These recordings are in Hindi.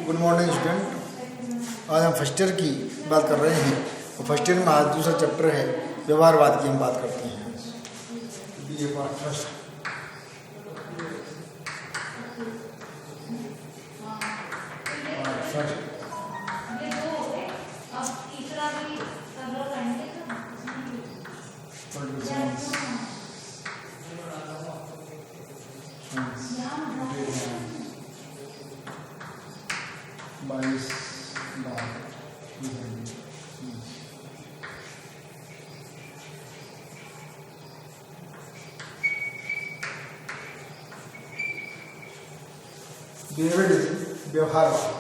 Good morning student. आज हम फर्स्ट ईयर की बात कर रहे हैं और फर्स्ट ईयर में आज दूसरा चैप्टर है व्यवहारवाद की हम बात करते हैं। BA part first. व्यवहारवाद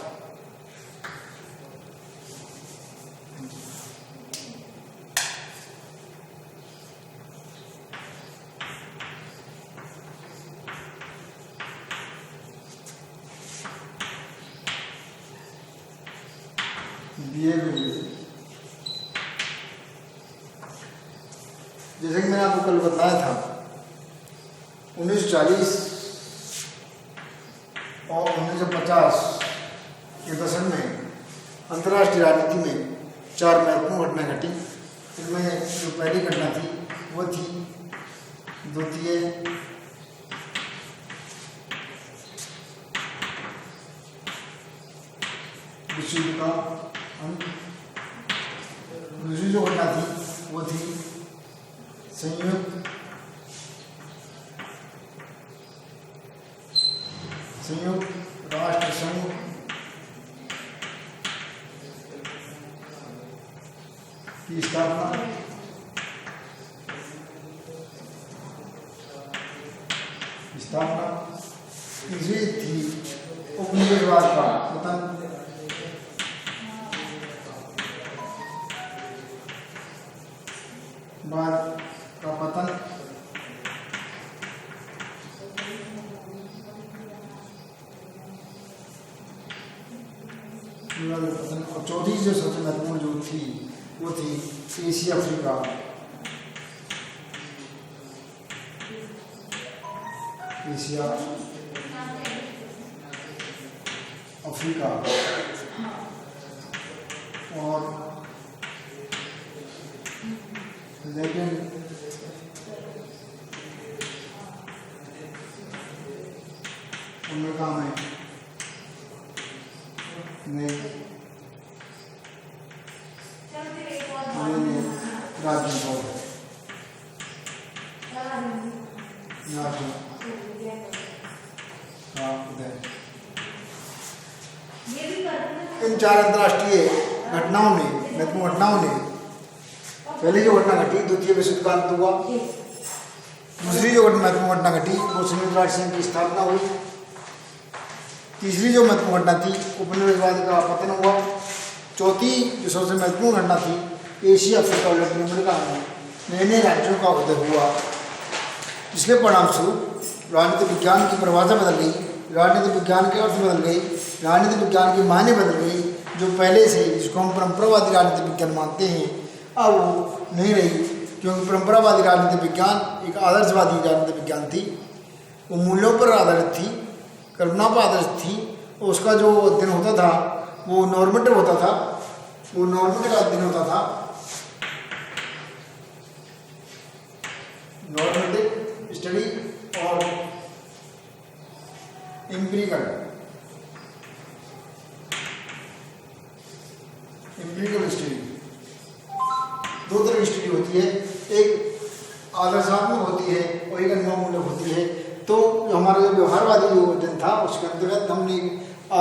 जैसे कि मैंने आपको कल बताया था 1940 और 1950 के दशक में अंतर्राष्ट्रीय राजनीति में 4 महत्वपूर्ण घटनाएं घटी। इनमें जो पहली घटना थी वो थी द्वितीय विश्व युद्ध का अंत। दूसरी जो घटना थी वो थी संयुक्त राष्ट्र संघ की स्थापना। तीसरी थी उपनिवेशवाद का पतन। और चौथी जो सबसे महत्वपूर्ण जो थी वो थी एशिया अफ्रीका और लैटिन अमेरिका में राज्यों को इन 4 अंतर्राष्ट्रीय घटनाओं ने महत्वपूर्ण घटनाओं ने पहली जो घटना घटी द्वितीय विश्व युद्ध का अंत हुआ। दूसरी जो महत्वपूर्ण घटना घटी वो संयुक्त राष्ट्र संघ की स्थापना हुई। तीसरी जो महत्वपूर्ण घटना थी उपनिवेशवाद का पतन हुआ। चौथी जो सबसे महत्वपूर्ण घटना थी एशिया अफ्रीका और लैटिन अमेरिका में नए राज्यों का उदय हुआ, जिसके परिणामस्वरूप राजनीतिक विज्ञान की परिभाषा बदल गई, राजनीतिक विज्ञान के अर्थ बदल गई, राजनीतिक विज्ञान की मायने बदल गई। जो पहले से जिसको हम परंपरावादी राजनीतिक विज्ञान मानते हैं अब वो नहीं रही, क्योंकि परंपरावादी राजनीतिक विज्ञान एक आदर्शवादी राजनीतिक विज्ञान थी। वो मूल्यों पर आधारित थी, कल्पना पर आधारित थी। और उसका जो अध्ययन होता था वो नॉर्मेटिव होता था, वो नॉर्मेटिव अध्ययन होता था। नॉर्मेटिव स्टडी और एम्पिरिकल स्टडी, 2 तरह की स्टडी होती है। एक आदर्शात्मक होती है और एक अनुभवमूलक होती है। तो हमारा जो व्यवहारवादी जो अध्ययन था उसके अंतर्गत हमने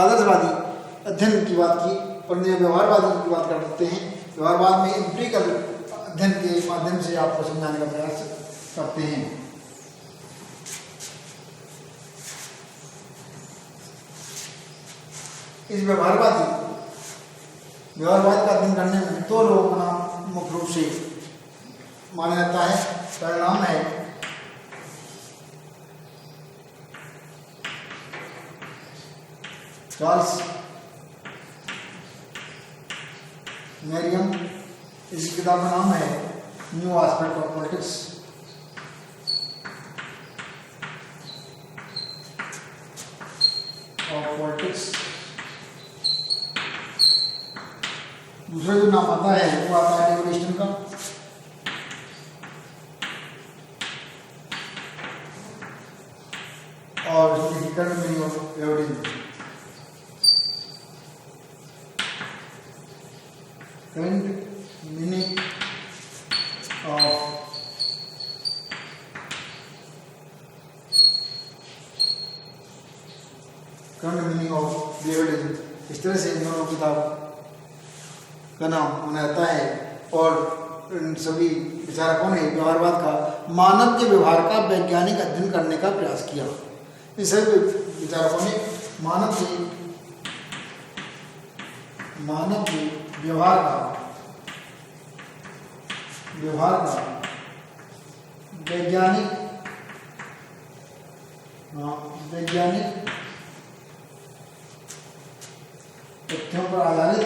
आदर्शवादी अध्ययन की बात की, और व्यवहारवादी की बात करते हैं। व्यवहारवाद में एम्पिरिकल अध्ययन के माध्यम से आपको समझाने का प्रयास करते हैं। इस व्यवहारवाद का अध्ययन करने में 2 लोगों का नाम मुख्य रूप से माना जाता है। पहला नाम है चार्ल्स मैरियम। इस किताब का नाम है न्यू एस्पेक्ट ऑफ पॉलिटिक्स। दूसरा जो नाम आता है वो आता है डेवोल्यूशन का। और current meaning of devolution, current meaning of current meaning of devolution. इस तरह से इन दोनों किताब का नाम उन्हें आता है। और इन सभी विचारकों ने व्यवहारवाद का मानव के व्यवहार का वैज्ञानिक अध्ययन करने का प्रयास किया। इन सभी विचारकों ने मानव के व्यवहार का वैज्ञानिक तथ्यों पर आधारित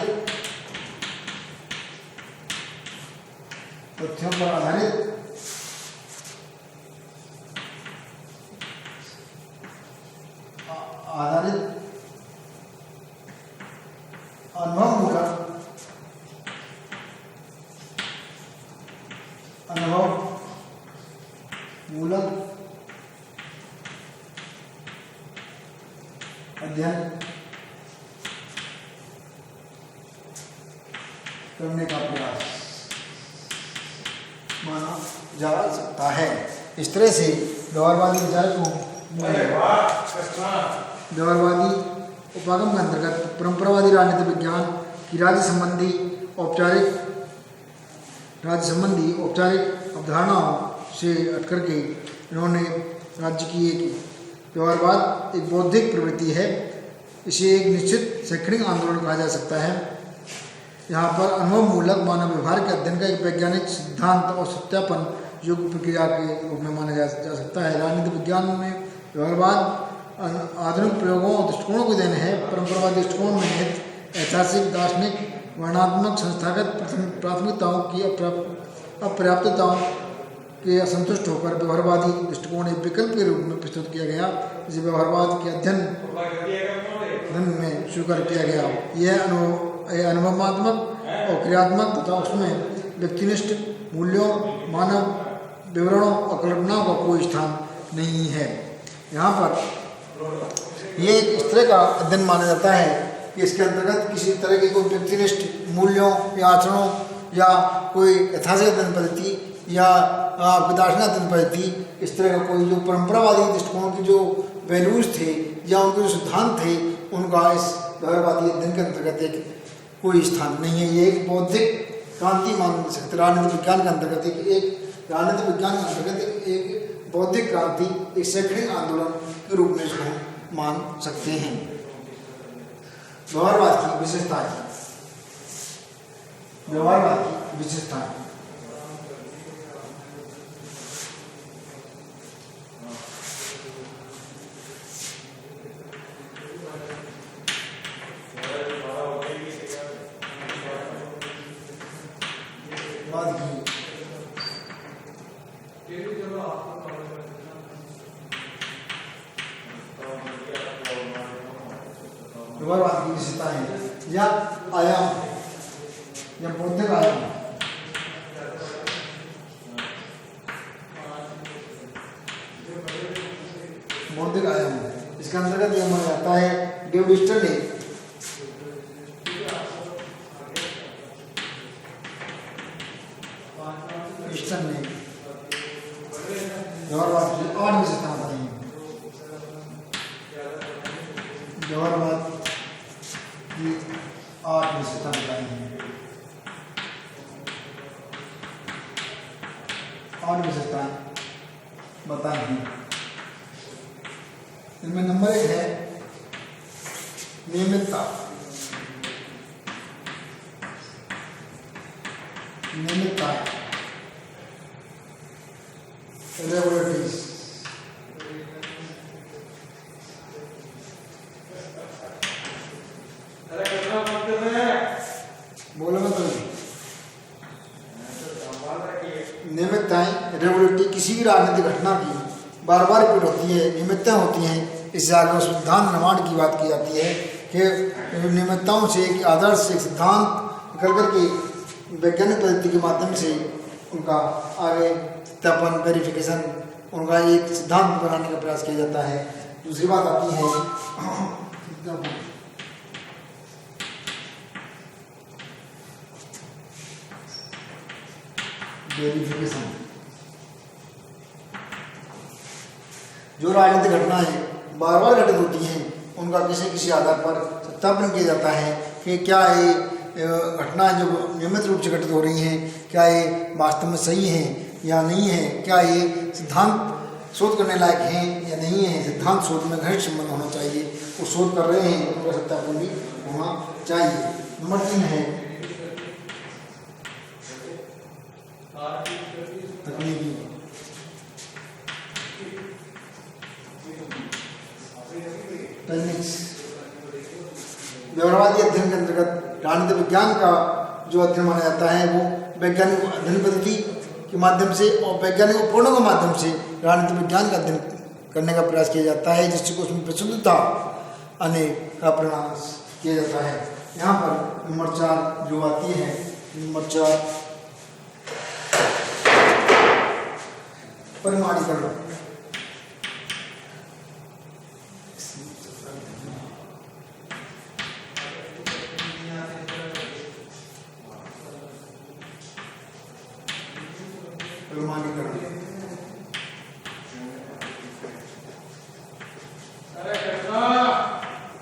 अनुभवमूलक अध्ययन करने का प्रयास माना जा सकता है। इस तरह से व्यवहारवादी विचारकों व्यवहारवादी उपागम के अंतर्गत परंपरावादी राजनीतिक विज्ञान की राज्य संबंधी औपचारिक अवधारणाओं से हट करके इन्होंने राज्य की एक व्यवहारवाद एक बौद्धिक प्रवृत्ति है, इसे एक निश्चित शैक्षणिक आंदोलन कहा जा सकता है। यहाँ पर अनुभवमूलक मानव व्यवहार के अध्ययन का एक वैज्ञानिक सिद्धांत और सत्यापन योग्य प्रक्रिया के रूप में माना जा सकता है। राजनीतिक विज्ञान में व्यवहारवाद आधुनिक प्रयोगों और दृष्टिकोणों की देन है। परंपरावादी दृष्टिकोण में ऐतिहासिक, दार्शनिक, वर्णनात्मक, संस्थागत प्राथमिकताओं की अपर्याप्तताओं के असंतुष्ट होकर व्यवहारवादी दृष्टिकोण एक विकल्प के रूप में प्रस्तुत किया गया, जिसे व्यवहारवाद के अध्ययन में स्वीकार किया गया। यह अनुभवात्मक और क्रियात्मक तथा उसमें व्यक्तिनिष्ठ मूल्यों, मानव विवरणों और कल्पनाओं का कोई स्थान नहीं है। यहाँ पर ये इस तरह का अध्ययन माना जाता है कि इसके अंतर्गत किसी तरह के कोई व्यक्तिनिष्ठ मूल्यों या आचरणों या कोई ऐतिहासिक अध्ययन पद्धति या दार्शनिक अध्ययन पद्धति, इस तरह का कोई जो परंपरावादी दृष्टिकोण की जो वैल्यूज थे या उनके जो सिद्धांत थे, उनका इस व्यवहारवादी अध्ययन के अंतर्गत एक कोई स्थान नहीं है। ये एक बौद्धिक क्रांति मान सकते, राजनीतिक विज्ञान के अंतर्गत एक बौद्धिक क्रांति, एक शैक्षणिक आंदोलन के रूप में इसको मान सकते हैं। व्यवहारवाद की विशेषताएं। व्यवहारवाद की विशेषताएं व्यवहारवाद की विशेषताएं या आयाम या बौद्धिक आयाम। बौद्धिक आयाम इसके अंतर्गत यह माना जाता है। डेविड स्टर्लिंग ने व्यवहारवाद की 8 विशेषताएं बताई हैं। व्यवहारवाद की 8 विशेषताएं बताई हैं। 8 विशेषताएं बताई हैं। इनमें नंबर 1 है नियमितता। नियमितता रेगुलरिटीज। बोलो मत। नियमितताएं रेगुलरिटी किसी भी राजनीतिक घटना की बार बार रिपीट होती है, नियमितताएं होती हैं। इससे आगे सिद्धांत निर्माण की बात की जाती है कि नियमितताओं से एक आदर्श, एक सिद्धांत निकल करके वैज्ञानिक पद्धति के माध्यम से उनका आगे सत्यापन वेरिफिकेशन उनका एक सिद्धांत बनाने का प्रयास किया जाता है। दूसरी बात आती है वेरिफिकेशन। जो राजनीतिक घटनाएं बार बार घटित होती हैं उनका किसी किसी आधार पर सत्यापन किया जाता है कि क्या ये घटनाएं जो नियमित रूप से घटित हो रही हैं क्या ये वास्तव में सही हैं या नहीं है, क्या ये सिद्धांत शोध करने लायक हैं या नहीं है। सिद्धांत शोध में घनिष्ठ संबंध होना चाहिए, वो शोध कर रहे हैं उनका सत्यापन भी होना चाहिए। नंबर 3 है तकनीकी। व्यवहारवादी अध्ययन के अंतर्गत राजनीतिक विज्ञान का जो अध्ययन माना जाता है वो वैज्ञानिक अध्ययन पद्धति के माध्यम से और वैज्ञानिक उपकरणों के माध्यम से राजनीतिक विज्ञान का अध्ययन करने का प्रयास किया जाता है, जिससे को उसमें प्रसिद्धता आने का प्रयास किया जाता है। यहाँ पर नंबर 4 जो आती है, नंबर 4 परिमाणीकरण।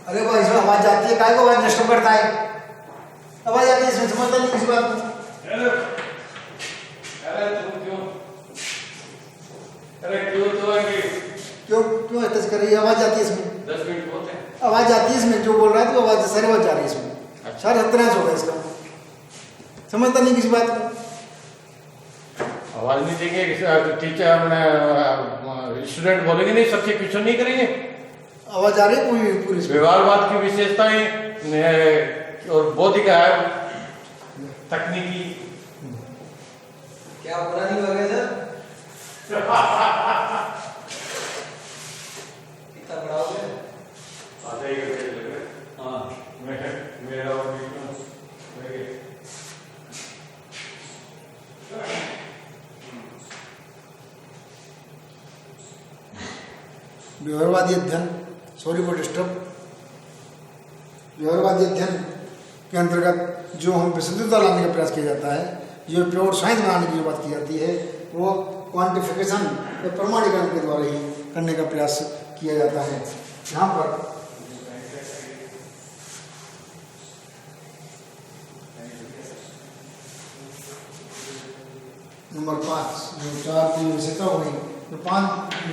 अरे भाई इसमें आवाज आती है, काय को आवाज डिस्टर्ब करता है, आवाज आती है इसमें, समझता नहीं किसी बात को। क्यों ऐसा कर रही है, आवाज आती है इसमें, 10 मिनट बहुत है, आवाज आती है इसमें, जो बोल रहा है तो आवाज सारी आवाज जा रही है इसमें। अच्छा सत्यानाश होगा इसका, समझता नहीं किसी बात को। आवाज नहीं देंगे टीचर स्टूडेंट बोलेंगे नहीं, सबसे क्वेश्चन नहीं करेंगे। आवाज आ रही है पूरी व्यवहारवाद की विशेषताएं और बौद्धिक तकनीकी क्या बुरा नहीं हो गया सर? कितना बड़ा हो गया? आधा ही घंटे लगे। हाँ मेरा व्यवहारवादी अध्ययन, सॉरी फॉर डिस्टर्ब। व्यवहारवादी अध्ययन के अंतर्गत जो हम प्रसिद्धता लाने का प्रयास किया जाता है, जो प्योर साइंस बनाने की जो बात की जाती है वो क्वांटिफिकेशन या प्रमाणीकरण के द्वारा ही करने का प्रयास किया जाता है। यहाँ पर नंबर 5 जो 4 की विशेषता हो गई, जो 5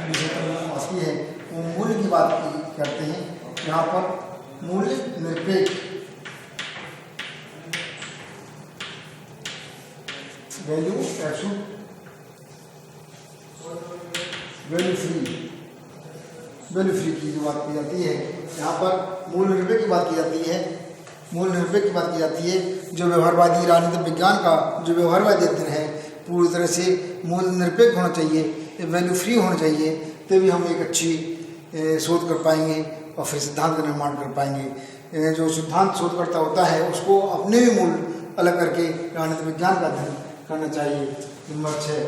विशेषता आती है वो मूल्य की बात करते हैं। यहाँ पर मूल्य निरपेक्ष, वैल्यू एब्सोल्यूट, वैल्यू फ्री की जो बात की जाती है, यहाँ पर मूल निरपेक्ष की बात की जाती है। मूल निरपेक्ष की बात की जाती है। जो व्यवहारवादी राजनीतिक विज्ञान का जो व्यवहारवादी अध्ययन है पूरी तरह से मूल निरपेक्ष होना चाहिए, वैल्यू फ्री होना चाहिए, तभी हम एक अच्छी शोध कर पाएंगे और फिर सिद्धांत का निर्माण कर पाएंगे। जो सिद्धांत शोधकर्ता होता है उसको अपने भी मूल अलग करके राजनीतिक विज्ञान का अध्ययन करना चाहिए। नंबर 6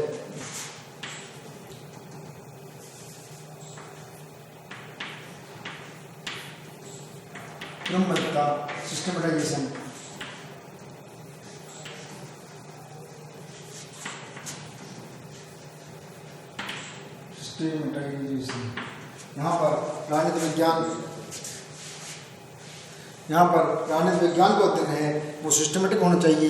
क्रमबद्धता, सिस्टमेटाइजेशन। यहाँ पर राजनीतिक विज्ञान को अध्ययन है वो सिस्टमेटिक होना चाहिए।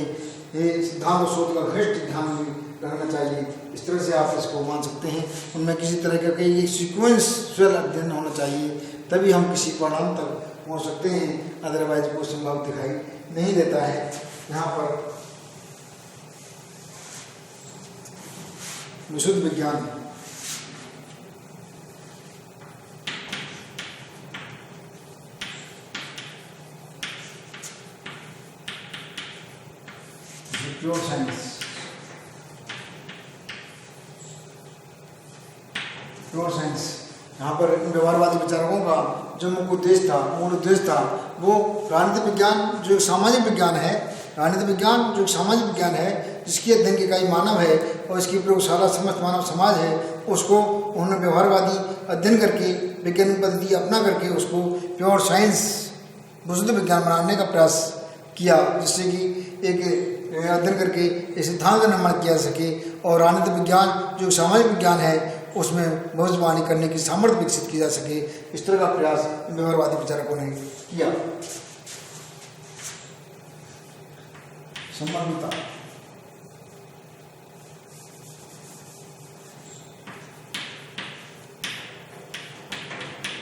ये सिद्धांत और शोध का घनिष्ठ ध्यान भी रखना चाहिए। इस तरह से आप इसको मान सकते हैं। उनमें किसी तरह का एक सीक्वेंशियल अध्ययन होना चाहिए, तभी हम किसी परिणाम तक पहुँच सकते हैं, अदरवाइज वो संभव दिखाई नहीं देता है। यहाँ पर विशुद्ध विज्ञान, प्योर साइंस, प्योर साइंस। यहाँ पर व्यवहारवादी विचारकों का जो मुख्य उद्देश्य था, मूल उद्देश्य था, वो राजनीतिक विज्ञान जो सामाजिक विज्ञान है राजनीति विज्ञान जो सामाजिक विज्ञान है, जिसकी अध्ययन की इकाई मानव है और इसकी प्रयोगशाला समस्त मानव समाज है, उसको उन्होंने व्यवहारवादी अध्ययन करके वैज्ञानिक पद्धति अपना करके उसको प्योर साइंस विशुद्ध विज्ञान बनाने का प्रयास किया, जिससे कि एक अध्ययन करके एक सिद्धांत निर्माण किया जा सके और राजनीतिक विज्ञान जो सामाजिक विज्ञान है उसमें भविष्यवाणी करने की सामर्थ्य विकसित की जा सके। इस तरह का प्रयास व्यवहारवादी विचारकों ने किया। संबंधिता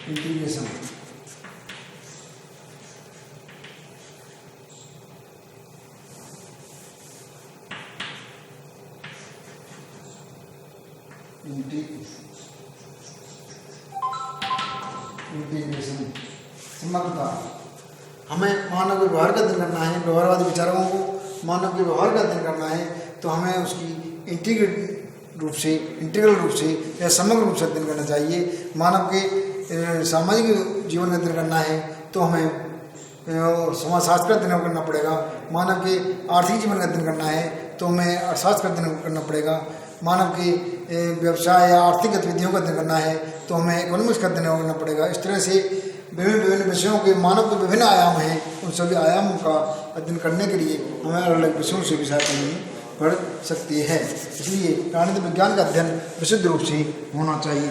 इंटीग्रेशन इंटीग्रेशन समग्रता। हमें मानव के व्यवहार का अध्ययन करना है, व्यवहारवादी विचारकों को मानव के व्यवहार का अध्ययन करना है, तो हमें उसकी इंटीग्रल रूप से या समग्र रूप से अध्ययन करना चाहिए। मानव के सामाजिक जीवन का अध्ययन करना है तो हमें समाजशास्त्र का अध्ययन करना पड़ेगा। मानव के आर्थिक जीवन का अध्ययन करना है तो हमें अर्थशास्त्र का अध्ययन करना पड़ेगा। मानव के व्यवसाय या आर्थिक गतिविधियों का अध्ययन करना है तो हमें इकोनॉमिक्स का अध्ययन करना पड़ेगा। इस तरह से विभिन्न विषयों के मानव के विभिन्न आयाम हैं, उन सभी आयामों का अध्ययन करने के लिए हमें अलग अलग विषयों से भी सहायता लेनी पड़ सकती है। इसलिए राजनीतिक विज्ञान का अध्ययन विशुद्ध रूप से होना चाहिए।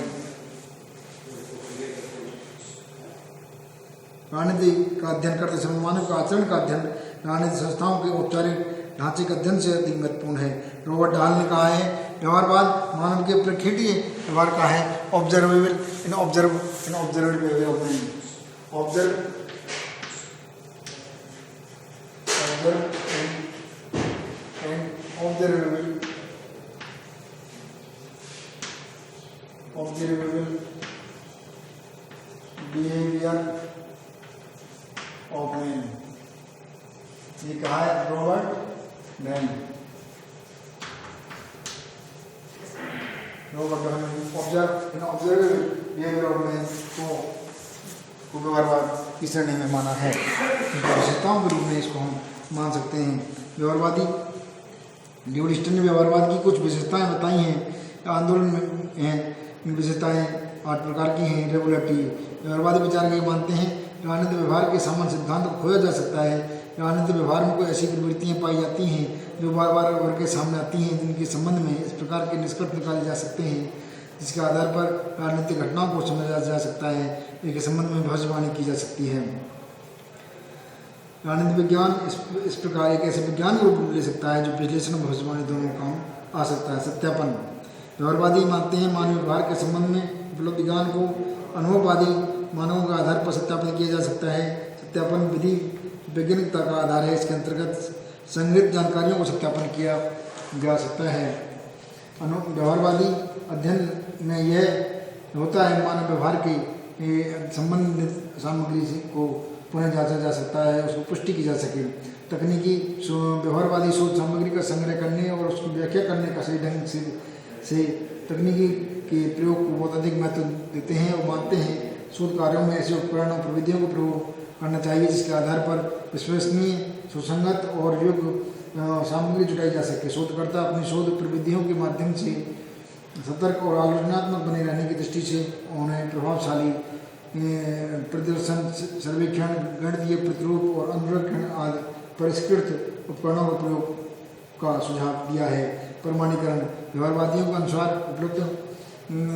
राजनीति का अध्ययन करते समय मानव का आचरण का अध्ययन राजनीतिक संस्थाओं के औपचारिक ढांचे के अध्ययन से अधिक महत्वपूर्ण है। रॉबर्ट डाल ने कहा है, व्यवहारवाद मानव के प्रकृतीय व्यवहार का है। Observable in observable behaviour of man, observable behaviour of man, ये कहा है Robert Dell. Observable behaviour of man को व्यवहारवाद की श्रेणी में माना है। विशेषताओं के रूप में इसको हम मान सकते हैं। व्यवहारवादी डेविड स्टर्न ने व्यवहारवाद की कुछ विशेषताएं बताई हैं, आंदोलन में हैं। विशेषताएं 8 प्रकार की हैं। रेगुलेटरी व्यवहारवादी विचार के मानते हैं राजनीतिक व्यवहार के सामान्य सिद्धांत को खोजा जा सकता है। राजनीतिक व्यवहार में कोई ऐसी प्रवृत्तियां पाई जाती हैं जो बार बार उभर के सामने आती हैं, जिनके संबंध में इस प्रकार के निष्कर्ष निकाले जा सकते हैं, जिसके आधार पर राजनीतिक घटनाओं को समझा जा सकता है, इनके संबंध में भविष्यवाणी की जा सकती है। राजनीतिक विज्ञान इस प्रकार एक ऐसे विज्ञान को रूप ले सकता है जो विश्लेषण और भविष्यवाणी दोनों काम आ सकता है। सत्यापन व्यवहारवादी मानते हैं मानवीय व्यवहार के संबंध में उपलब्ध ज्ञान को अनुभववादी मानवों के आधार पर सत्यापित किया जा सकता है। सत्यापन विधि वैज्ञानिकता का आधार है। इसके अंतर्गत संग्रहित जानकारियों को सत्यापन किया जा सकता है। व्यवहारवादी अध्ययन में यह होता है मानव व्यवहार के संबंधित सामग्री को पुनः जांचा जा सकता है, उसको पुष्टि की जा सके। तकनीकी व्यवहारवादी शोध सामग्री का संग्रह करने और उसकी व्याख्या करने का सही ढंग से तकनीकी के प्रयोग को बहुत अधिक महत्व देते हैं और मानते हैं शोध कार्यों में ऐसे उपकरण और प्रविधियों का प्रयोग करना चाहिए जिसके आधार पर विश्वसनीय, सुसंगत और योग्य सामग्री जुटाई जा सके। शोधकर्ता अपनी शोध प्रविधियों के माध्यम से सतर्क और आलोचनात्मक बने रहने की दृष्टि से उन्हें प्रभावशाली प्रदर्शन, सर्वेक्षण, गणितीय प्रतिरूप और अनुरक्षण आदि परिष्कृत उपकरणों के प्रयोग का सुझाव दिया है। प्रमाणीकरण व्यवहारवादियों के अनुसार उपलब्ध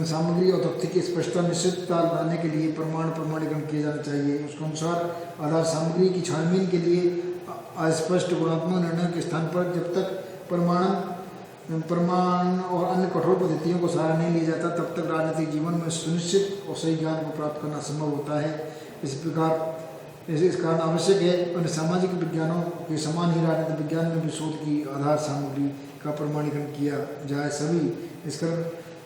सामग्री और तथ्य की स्पष्टता निश्चितता लाने के लिए प्रमाणीकरण किया जाना चाहिए। उसके अनुसार आधार सामग्री की छानबीन के लिए अस्पष्ट गुणात्मक निर्णय के स्थान पर जब तक प्रमाण और अन्य कठोर पद्धतियों को सहारा नहीं लिया जाता तब तक राजनीतिक जीवन में सुनिश्चित और सही ज्ञान को प्राप्त करना संभव होता है। इस कारण आवश्यक है अन्य सामाजिक विज्ञानों के समान ही राजनीतिक विज्ञान में भी शोध की आधार सामग्री का प्रमाणीकरण किया जाए। सभी इसका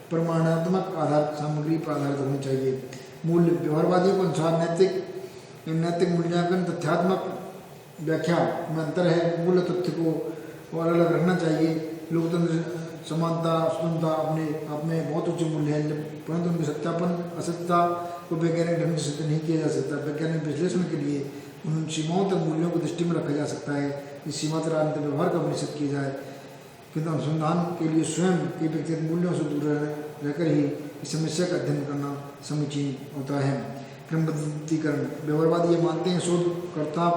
प्रमाणात्मक आधार सामग्री पर आधारित होनी चाहिए। मूल्य व्यवहारवादियों के अनुसार नैतिक मूल्यांकन तथ्यात्मक व्याख्या में अंतर है। मूल्य तथ्य को अलग अलग रखना चाहिए। लोकतंत्र, समानता, स्वतंत्रता अपने आप में बहुत उच्च मूल्य है, परंतु उनके सत्यापन असत्यता को वैज्ञानिक ढंग से सिद्ध नहीं किया जा सकता। वैज्ञानिक विश्लेषण के लिए उन सीमाओं तक मूल्यों को दृष्टि में रखा जा सकता है इस सीमा तक राजनीतिक व्यवहार का निषेध किया जाए, किंतु अनुसंधान के लिए स्वयं के व्यक्तिगत मूल्यों से दूर रहकर ही इस समस्या का अध्ययन करना समीचीन होता है। क्रमबद्धीकरण, व्यवहारवादी ये मानते हैं शोधकर्ता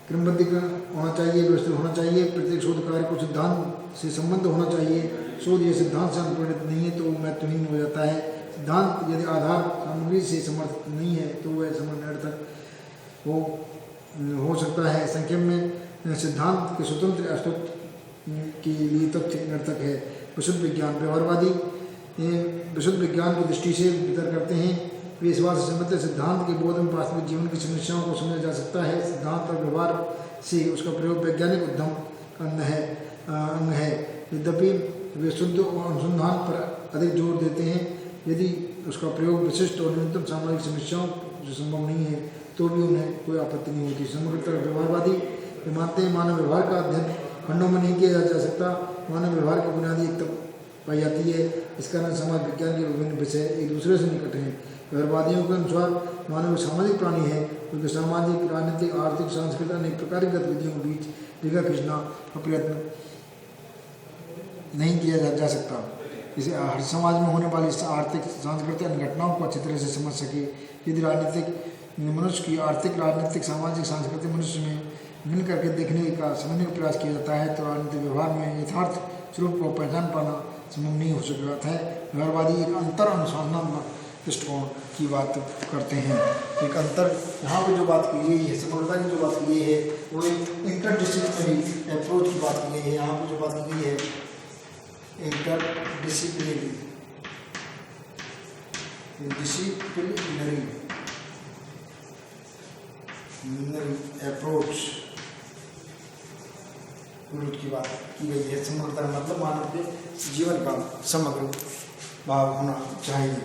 क्रमबद्धीकरण होना चाहिए, व्यवस्थित होना चाहिए, प्रत्येक शोध कार्य को सिद्धांत से संबंध होना चाहिए। शोध ये सिद्धांत से अनुप्रेरित नहीं है तो महत्वहीन हो जाता है। सिद्धांत यदि आधार सामग्री से समर्थित नहीं है तो वह समन्वयर्थक हो सकता है। संक्षेप में सिद्धांत के स्वतंत्र अस्तित्व के लिए तथ्य निरर्थक है। विशुद्ध विज्ञान, व्यवहारवादी विशुद्ध विज्ञान की दृष्टि से वितर्क करते हैं। वे इस बात से सहमत है सिद्धांत के बोध में वास्तविक जीवन की समस्याओं को समझा जा सकता है। सिद्धांत और व्यवहार से उसका प्रयोग वैज्ञानिक उद्यम का अंग है। यद्यपि वे शुद्ध और अनुसंधान पर अधिक जोर देते हैं। यदि उसका प्रयोग विशिष्ट और न्यूनतम सामाजिक समस्याओं से संभव नहीं है तो भी उन्हें कोई आपत्ति नहीं होती। समग्रतः व्यवहारवादी वे मानते हैं मानव व्यवहार का अध्ययन खंडों में नहीं किया जा सकता। मानव व्यवहार की बुनियादी एकता पाई जाती है। इस कारण समाज विज्ञान के विभिन्न विषय एक दूसरे से निकट हैं। व्यवहारवादियों के अनुसार मानव सामाजिक प्राणी है, क्योंकि सामाजिक, राजनीतिक, आर्थिक, सांस्कृतिक अनेक प्रकार की गतिविधियों के बीच रेखा खींचना का प्रयत्न नहीं किया जा सकता। इसे हर समाज में होने वाली आर्थिक, सांस्कृतिक घटनाओं को अच्छी तरह से समझ सके। यदि राजनीतिक मनुष्य की आर्थिक, राजनीतिक, सामाजिक, सांस्कृतिक मनुष्य में मिल करके देखने का, समझने का प्रयास किया जाता है तो राजनीतिक व्यवहार में यथार्थ स्वरूप को पहचान पाना संभव नहीं हो सकता है। व्यवहारवादी एक अंतर अनुसंधानात्मक दृष्टिकोण की बात करते हैं। एक अंतर यहाँ पे जो बात की गई है, समग्रता की जो बात की गई है वो एक इंटरडिसिप्लिनरी अप्रोच की बात की गई है। यहाँ पे जो बात की गई है इंटरडिसिप्लिनरी अप्रोच की बात की गई है। समग्रता मतलब मानव के जीवन का समग्र भाव होना चाहिए।